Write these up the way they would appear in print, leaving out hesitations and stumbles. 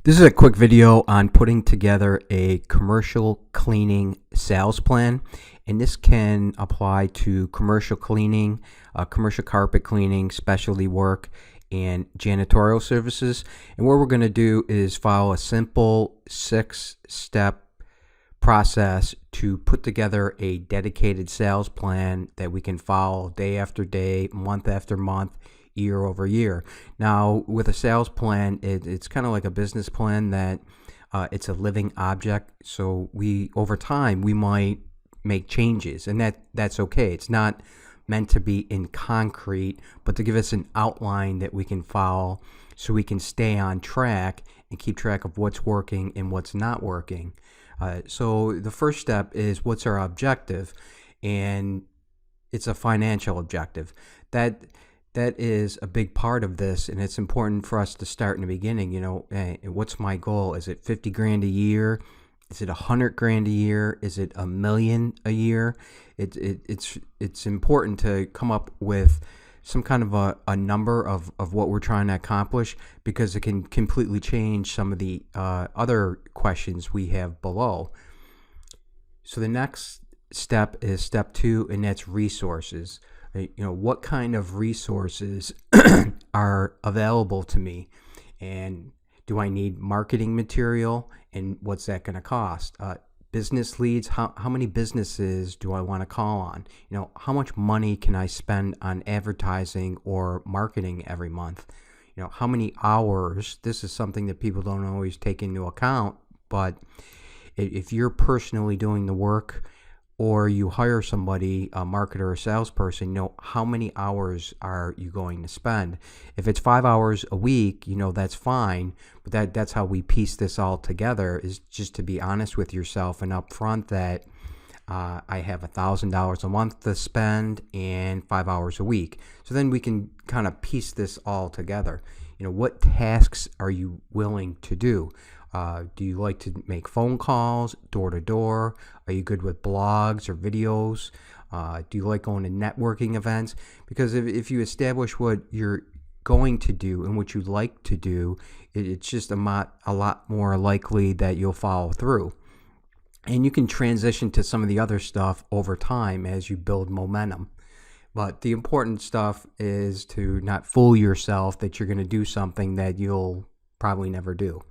This is a quick video on putting together a commercial cleaning sales plan, and this can apply to commercial cleaning, commercial carpet cleaning, specialty work, and janitorial services. And what we're going to do is follow a simple 6-step process to put together a dedicated sales plan that we can follow day after day, month after month, year over year. Now, with a sales plan, it's kind of like a business plan that it's a living object. So over time, we might make changes, and that's okay. It's not meant to be in concrete, but to give us an outline that we can follow so we can stay on track and keep track of what's working and what's not working. So the first step is, what's our objective? And it's a financial objective. That is a big part of this, and it's important for us to start in the beginning. What's my goal? Is it 50 grand a year? Is it 100 grand a year? Is it $1 million a year? It's important to come up with some kind of a number of what we're trying to accomplish, because it can completely change some of the other questions we have below. So the next step is step 2, and that's resources. What kind of resources are available to me, and do I need marketing material, and what's that going to cost? Business leads, how many businesses do I want to call on? How much money can I spend on advertising or marketing every month? How many hours? This is something that people don't always take into account, but if you're personally doing the work, or you hire somebody, a marketer or salesperson, how many hours are you going to spend? If it's 5 hours a week, that's fine, but that's how we piece this all together, is just to be honest with yourself and upfront that I have $1,000 a month to spend and 5 hours a week. So then we can kind of piece this all together. What tasks are you willing to do? Do you like to make phone calls, door to door? Are you good with blogs or videos? Do you like going to networking events? Because if you establish what you're going to do and what you like to do, it's just a lot more likely that you'll follow through. And you can transition to some of the other stuff over time as you build momentum. But the important stuff is to not fool yourself that you're going to do something that you'll probably never do.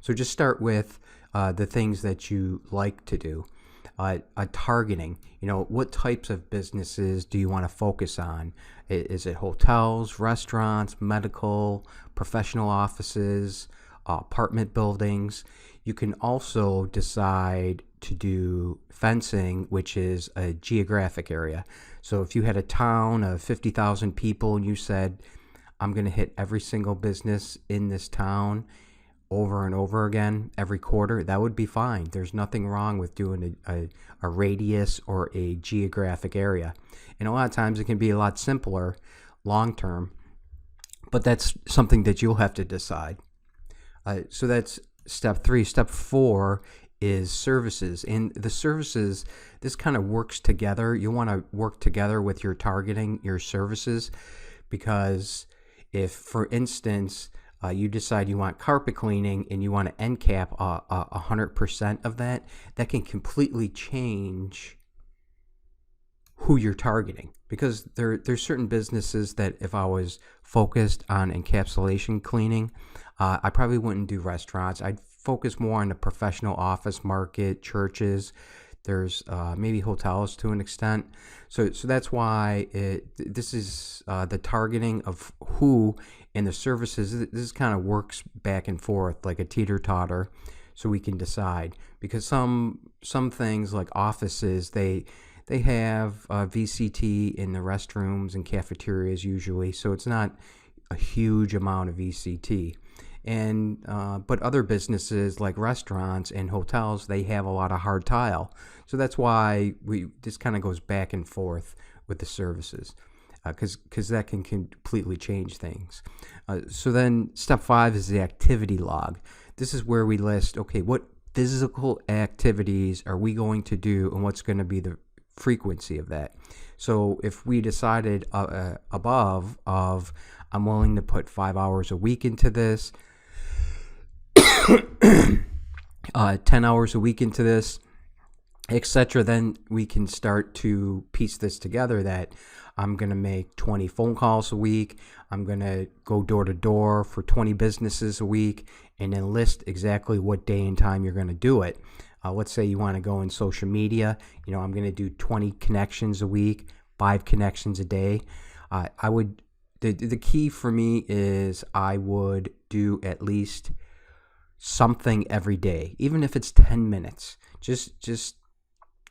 So just start with the things that you like to do. Targeting, what types of businesses do you want to focus on? Is it hotels, restaurants, medical, professional offices, apartment buildings? You can also decide to do fencing, which is a geographic area. So if you had a town of 50,000 people and you said, I'm going to hit every single business in this town over and over again every quarter, that would be fine. There's nothing wrong with doing a radius or a geographic area. And a lot of times it can be a lot simpler long term, but that's something that you'll have to decide. So that's step 3. Step 4 is services. And the services, this kind of works together. You want to work together with your targeting, your services, because if, for instance, you decide you want carpet cleaning and you want to end cap 100% of that can completely change who you're targeting. Because there's certain businesses that if I was focused on encapsulation cleaning, I probably wouldn't do restaurants. I'd focus more on the professional office market, churches. There's maybe hotels to an extent. So that's why this is the targeting of who, and the services. This kind of works back and forth like a teeter-totter, so we can decide. Because some things like offices, they have VCT in the restrooms and cafeterias usually, so it's not a huge amount of VCT. And but other businesses like restaurants and hotels, they have a lot of hard tile. So that's why this kind of goes back and forth with the services, because that can completely change things. So then step 5 is the activity log. This is where we list, okay, what physical activities are we going to do, and what's going to be the frequency of that. So if we decided above of I'm willing to put 5 hours a week into this, 10 hours a week into this, etc., then we can start to piece this together that I'm going to make 20 phone calls a week. I'm going to go door to door for 20 businesses a week, and then list exactly what day and time you're going to do it. Let's say you want to go in social media. I'm going to do 20 connections a week, 5 connections a day. The key for me is I would do at least something every day, even if it's 10 minutes. Just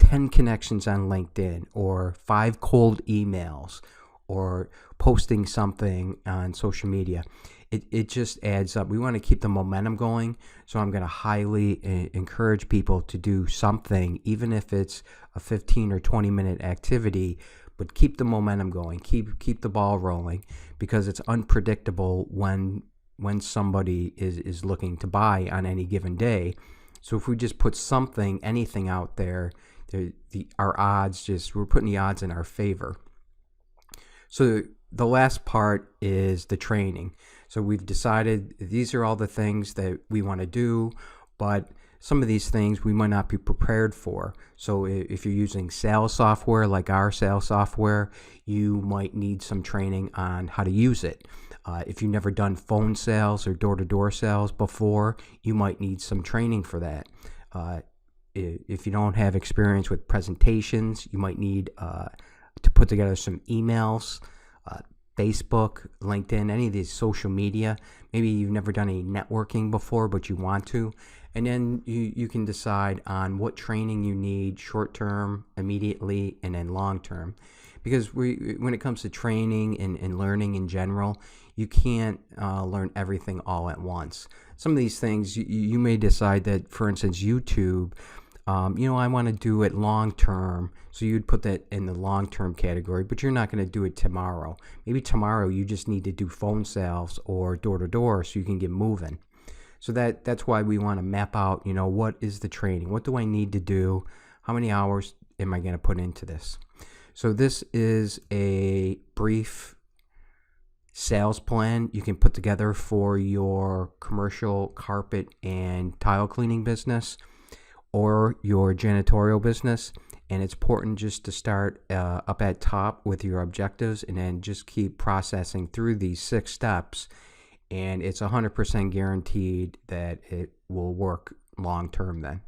10 connections on LinkedIn, or 5 cold emails, or posting something on social media. It just adds up. We want to keep the momentum going, so I'm going to highly encourage people to do something, even if it's a 15 or 20 minute activity, but keep the momentum going, keep the ball rolling, because it's unpredictable when somebody is looking to buy on any given day. So if we just put anything out there, our odds we're putting the odds in our favor. So the last part is the training. So we've decided these are all the things that we want to do, but some of these things we might not be prepared for. So if you're using sales software like our sales software, you might need some training on how to use it. If you've never done phone sales or door-to-door sales before, you might need some training for that. If you don't have experience with presentations, you might need to put together some emails, Facebook, LinkedIn, any of these social media. Maybe you've never done any networking before, but you want to. And then you can decide on what training you need, short-term, immediately, and then long-term. Because when it comes to training and learning in general, you can't learn everything all at once. Some of these things, you may decide that, for instance, YouTube, I want to do it long-term. So you'd put that in the long-term category, but you're not going to do it tomorrow. Maybe tomorrow you just need to do phone sales or door-to-door so you can get moving. So that's why we want to map out, what is the training? What do I need to do? How many hours am I going to put into this? So this is a brief sales plan you can put together for your commercial carpet and tile cleaning business or your janitorial business. And it's important just to start up at top with your objectives, and then just keep processing through these 6 steps. And it's 100% guaranteed that it will work long term then.